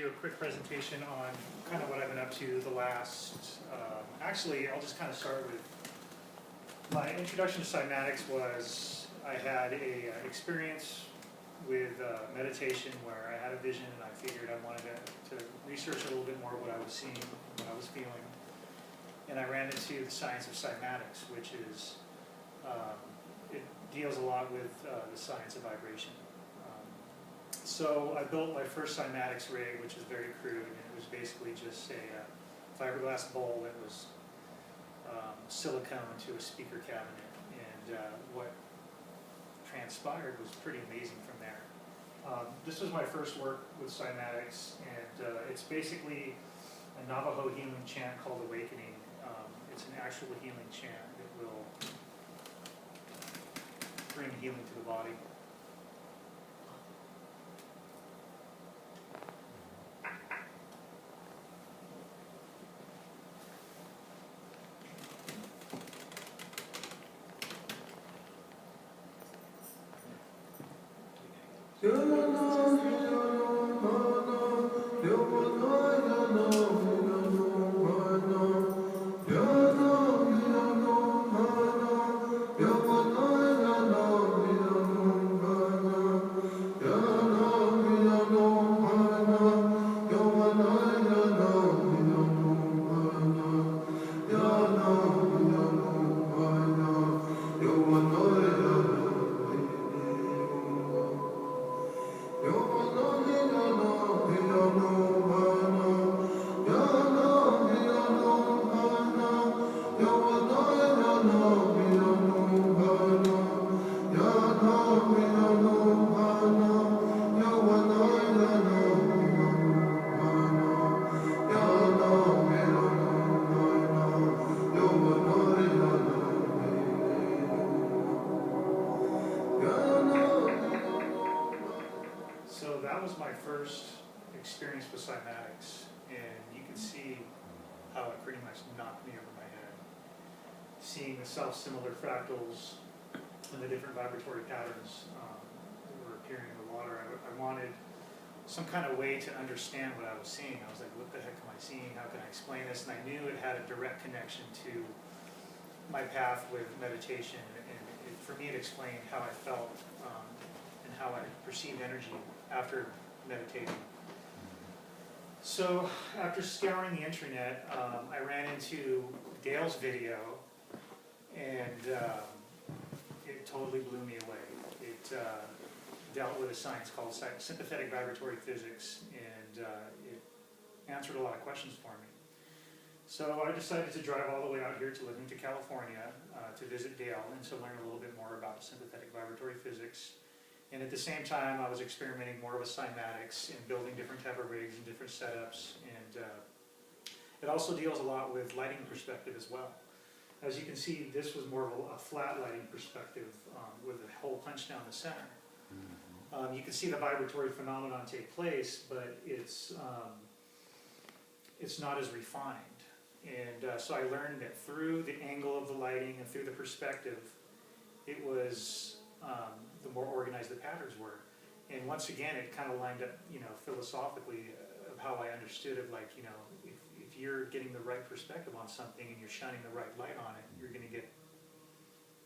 a quick presentation on kind of what I've been up to the last, actually I'll just kind of start with, my introduction to cymatics was, I had a experience with meditation where I had a vision and I figured I wanted to research a little bit more what I was seeing, what I was feeling. And I ran into the science of cymatics, which is, it deals a lot with the science of vibration. So I built my first cymatics rig, which was very crude, and it was basically just a fiberglass bowl that was silicone to a speaker cabinet, and what transpired was pretty amazing from there. This was my first work with cymatics, and it's basically a Navajo healing chant called Awakening. It's an actual healing chant that will bring healing to the body. So that was my first experience with cymatics, and you can see how it pretty much knocked me over my head. Seeing the self-similar fractals and the different vibratory patterns that were appearing in the water, I wanted some kind of way to understand what I was seeing. I was like, what the heck am I seeing? How can I explain this? And I knew it had a direct connection to my path with meditation, and for me it explained how I felt and how I perceived energy after meditating. So after scouring the internet, I ran into Dale's video, and it totally blew me away. It dealt with a science called sympathetic vibratory physics, and it answered a lot of questions for me. So I decided to drive all the way out here to Livingston, California, to visit Dale and to learn a little bit more about sympathetic vibratory physics. And at the same time, I was experimenting more with cymatics and building different type of rigs and different setups. And it also deals a lot with lighting perspective as well. As you can see, this was more of a flat lighting perspective with a hole punched down the center. You can see the vibratory phenomenon take place, but it's not as refined. And so I learned that through the angle of the lighting and through the perspective, it was the more organized the patterns were. And once again, it kind of lined up, philosophically of how I understood it, like, if you're getting the right perspective on something and you're shining the right light on it, you're going to get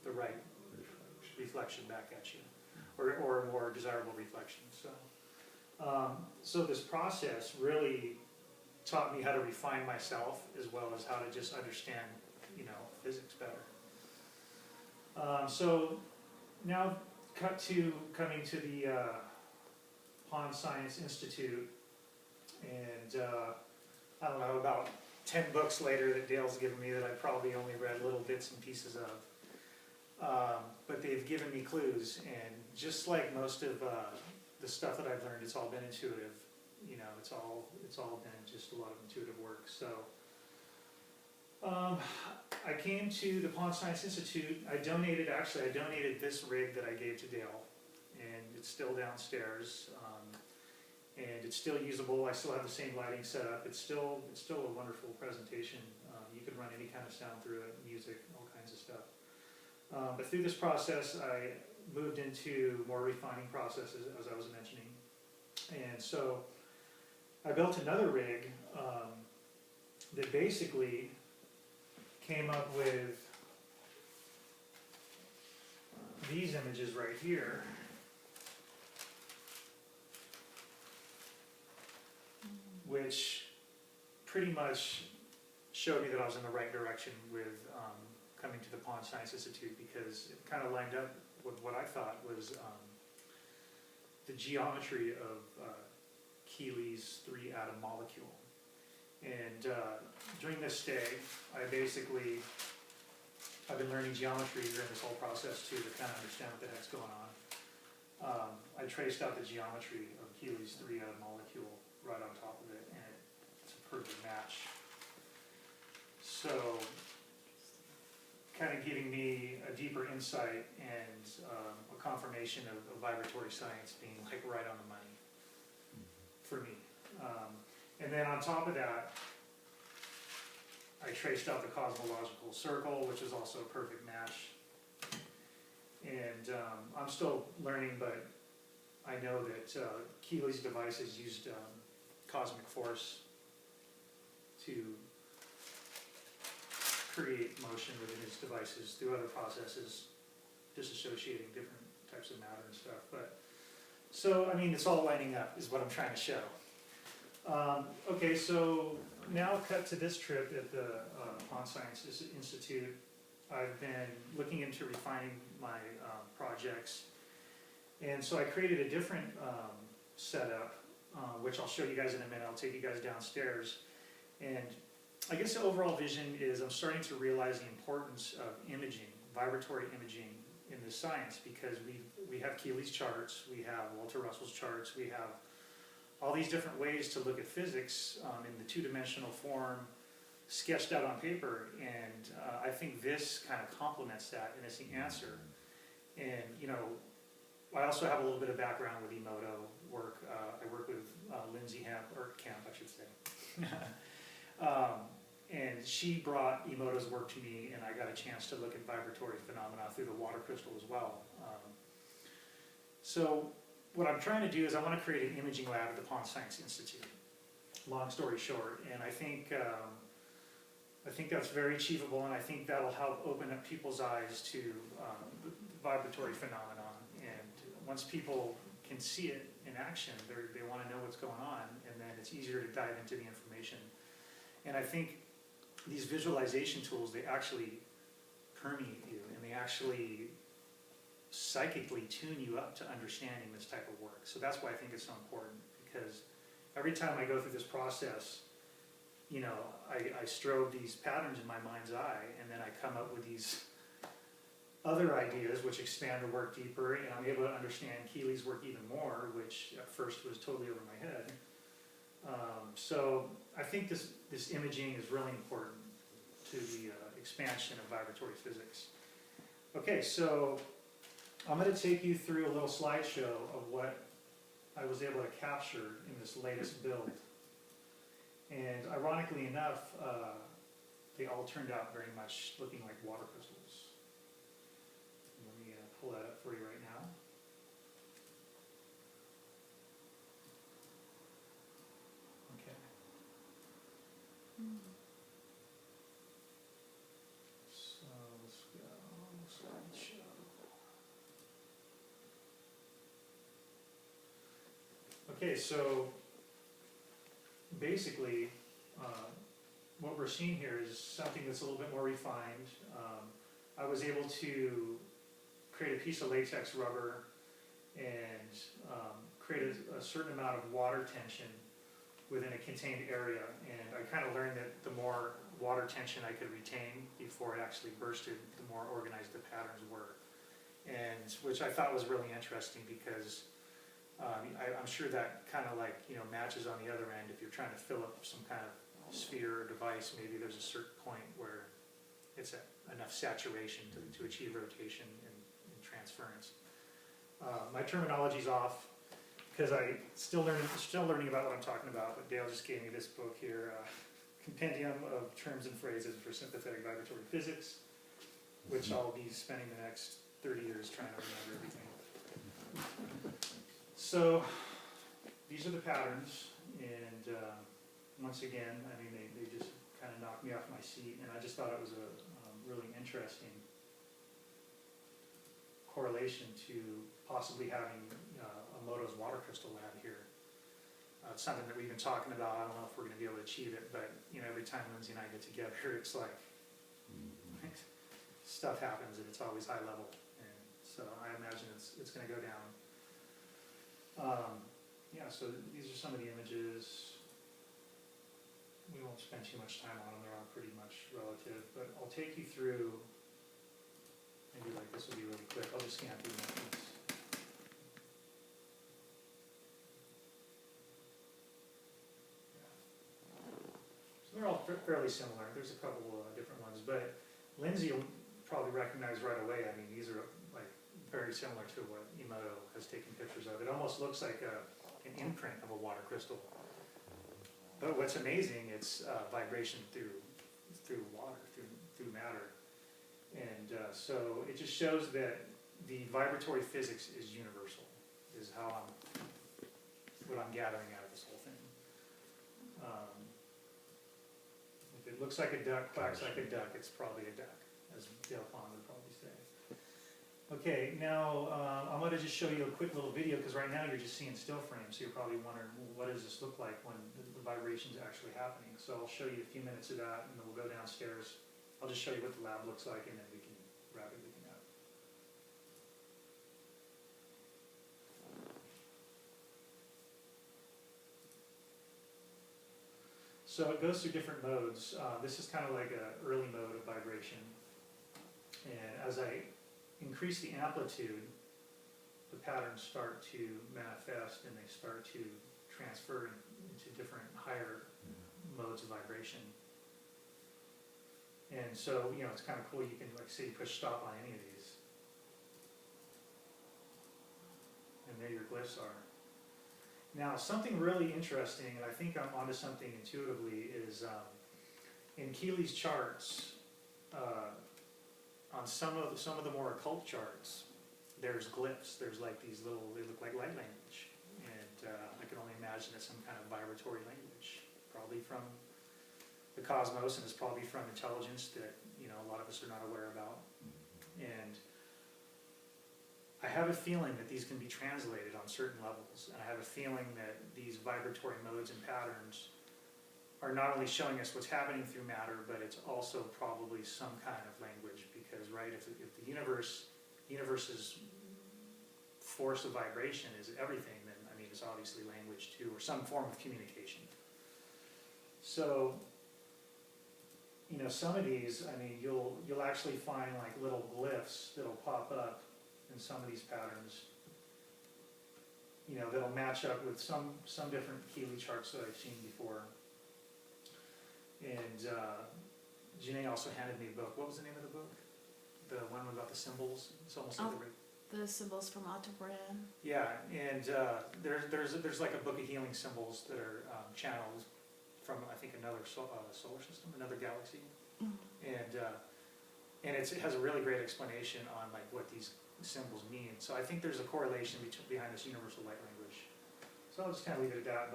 the right reflection back at you, or a more desirable reflection. So this process really taught me how to refine myself as well as how to just understand, physics better. So now cut to coming to the Pond Science Institute, and I don't know, about 10 books later that Dale's given me that I probably only read little bits and pieces of. But they've given me clues, and just like most of the stuff that I've learned, it's all been intuitive. It's all been just a lot of intuitive work. So I came to the Pond Science Institute. I donated this rig that I gave to Dale, and it's still downstairs, and it's still usable. I still have the same lighting setup. It's still a wonderful presentation. You can run any kind of sound through it, music, all kinds of stuff. But through this process, I moved into more refining processes, as I was mentioning. And so I I built another rig that basically came up with these images right here. Which pretty much showed me that I was in the right direction with coming to the Pond Science Institute, because it kind of lined up with what I thought was the geometry of Keely's 3-atom molecule. And during this stay, I've been learning geometry during this whole process too, to kind of understand what the heck's going on. I traced out the geometry of Keely's 3-atom molecule right on top of it, and it's a perfect match. So, kind of giving me a deeper insight and a confirmation of vibratory science being like right on the money for me. And then on top of that, I traced out the cosmological circle, which is also a perfect match. And I'm still learning, but I know that Keely's devices used cosmic force to create motion within his devices through other processes, disassociating different types of matter and stuff. But so, I mean, it's all lining up is what I'm trying to show. Okay, so now cut to this trip at the Pond Science Institute. I've been looking into refining my projects, and so I created a different setup, which I'll show you guys in a minute. I'll take you guys downstairs, and I guess the overall vision is I'm starting to realize the importance of imaging, vibratory imaging in this science, because we have Keely's charts, we have Walter Russell's charts, we have all these different ways to look at physics in the two-dimensional form, sketched out on paper, and I think this kind of complements that, and it's the answer. And you know, I also have a little bit of background with Emoto work. I work with Lindsay Camp, I should say. And she brought Emoto's work to me, and I got a chance to look at vibratory phenomena through the water crystal as well. So what I'm trying to do is I want to create an imaging lab at the Pond Science Institute. Long story short, and I think that's very achievable, and I think that'll help open up people's eyes to the vibratory phenomenon. And once people can see it in action, they want to know what's going on, and then it's easier to dive into the information. And I think these visualization tools, they actually permeate you, and they actually psychically tune you up to understanding this type of work. So that's why I think it's so important, because every time I go through this process, you know, I strobe these patterns in my mind's eye, and then I come up with these other ideas which expand the work deeper, and I'm able to understand Keely's work even more, which at first was totally over my head. So I think this imaging is really important to the expansion of vibratory physics. Okay, so I'm going to take you through a little slideshow of what I was able to capture in this latest build. And ironically enough, they all turned out very much looking like water crystals. Let me pull that up for you right now. Okay. So let's go slideshow. Okay, so basically, what we're seeing here is something that's a little bit more refined. I was able to create a piece of latex rubber and create a certain amount of water tension within a contained area, and I kind of learned that the more water tension I could retain before it actually bursted, the more organized the patterns were, and which I thought was really interesting, because I'm sure that kind of like, you know, matches on the other end. If you're trying to fill up some kind of sphere or device, maybe there's a certain point where it's at enough saturation to achieve rotation and transference. My terminology's off because I still learning about what I'm talking about, but Dale just gave me this book here, Compendium of Terms and Phrases for Sympathetic Vibratory Physics, which I'll be spending the next 30 years trying to remember everything. So these are the patterns, and once again, I mean, they just kind of knocked me off my seat, and I just thought it was a really interesting correlation to possibly having a Moto's water crystal lab here. It's something that we've been talking about. I don't know if we're going to be able to achieve it, but every time Lindsay and I get together, it's like stuff happens, and it's always high level. And so I imagine it's going to go down. Yeah, so these are some of the images. We won't spend too much time on them. They're all pretty much relative, but I'll take you through. Maybe like this will be really quick. I'll just scan through the images. They're all fairly similar. There's a couple different ones, but Lindsay will probably recognize right away. I mean, these are like very similar to what Emoto has taken pictures of. It almost looks like an imprint of a water crystal. But what's amazing, it's vibration through water, through matter, and so it just shows that the vibratory physics is universal. Is what I'm gathering out of this whole thing. If it looks like a duck, quacks like a duck, it's probably a duck, as Dale Pond would probably say. Okay, now I'm going to just show you a quick little video, because right now you're just seeing still frames, so you're probably wondering, well, what does this look like when the vibration's actually happening? So I'll show you a few minutes of that, and then we'll go downstairs. I'll just show you what the lab looks like, and then we can wrap everything up. So it goes through different modes. This is kind of like an early mode of vibration. And as I increase the amplitude, the patterns start to manifest and they start to transfer into different higher modes of vibration. And so, it's kind of cool. You can, like, say, you push stop on any of these. And there your glyphs are. Now, something really interesting, and I think I'm onto something intuitively, is in Keely's charts, on some of the more occult charts, there's glyphs. There's like these little, they look like light language. And I can only imagine it's some kind of vibratory language, probably from the cosmos, and it's probably from intelligence that a lot of us are not aware about. And I have a feeling that these can be translated on certain levels, and I have a feeling that these vibratory modes and patterns are not only showing us what's happening through matter, but it's also probably some kind of language, because if the universe's force of vibration is everything, then it's obviously language too, or some form of communication. So some of these, you'll actually find like little glyphs that'll pop up in some of these patterns, that'll match up with some different Keely charts that I've seen before. And Janae also handed me a book. What was the name of the book? The one about the symbols. It's almost like the symbols from Aldebaran. Yeah, and there's like a book of healing symbols that are channeled from, I think, another solar system, another galaxy, and it has a really great explanation on like what these symbols mean. So I think there's a correlation behind this universal light language. So I'll just kind of leave it at that.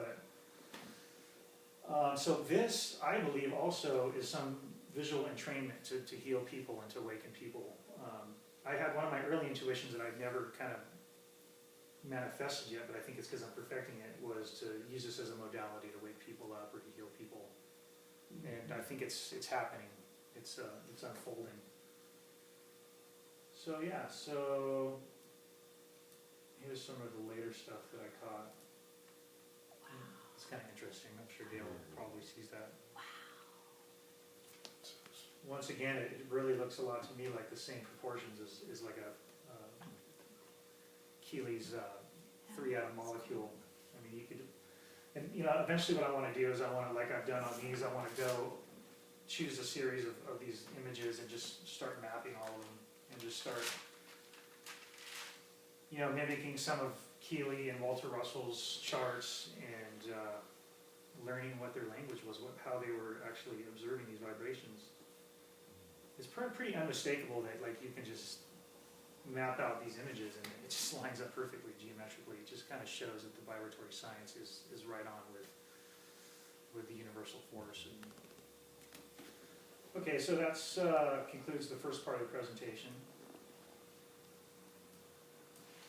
But so this, I believe, also is some visual entrainment to heal people and to awaken people. I had one of my early intuitions that I'd never kind of manifested yet, but I think it's because I'm perfecting it, was to use this as a modality to wake people up or to heal people. And I think it's happening. It's unfolding. So yeah, so here's some of the later stuff that I caught. Wow. It's kind of interesting. I'm sure Dale probably sees that. Wow. Once again, it really looks a lot to me like the same proportions as like a Keely's 3-atom molecule. You could, and eventually what I want to do is I want to, like I've done on these, I want to go choose a series of these images and just start mapping all of them and just start, mimicking some of Keely and Walter Russell's charts and learning what their language was, how they were actually observing these vibrations. It's pretty unmistakable that like you can just map out these images and it just lines up perfectly geometrically. It just kind of shows that the vibratory science is right on with the universal universal force. And okay, so that's concludes the first part of the presentation.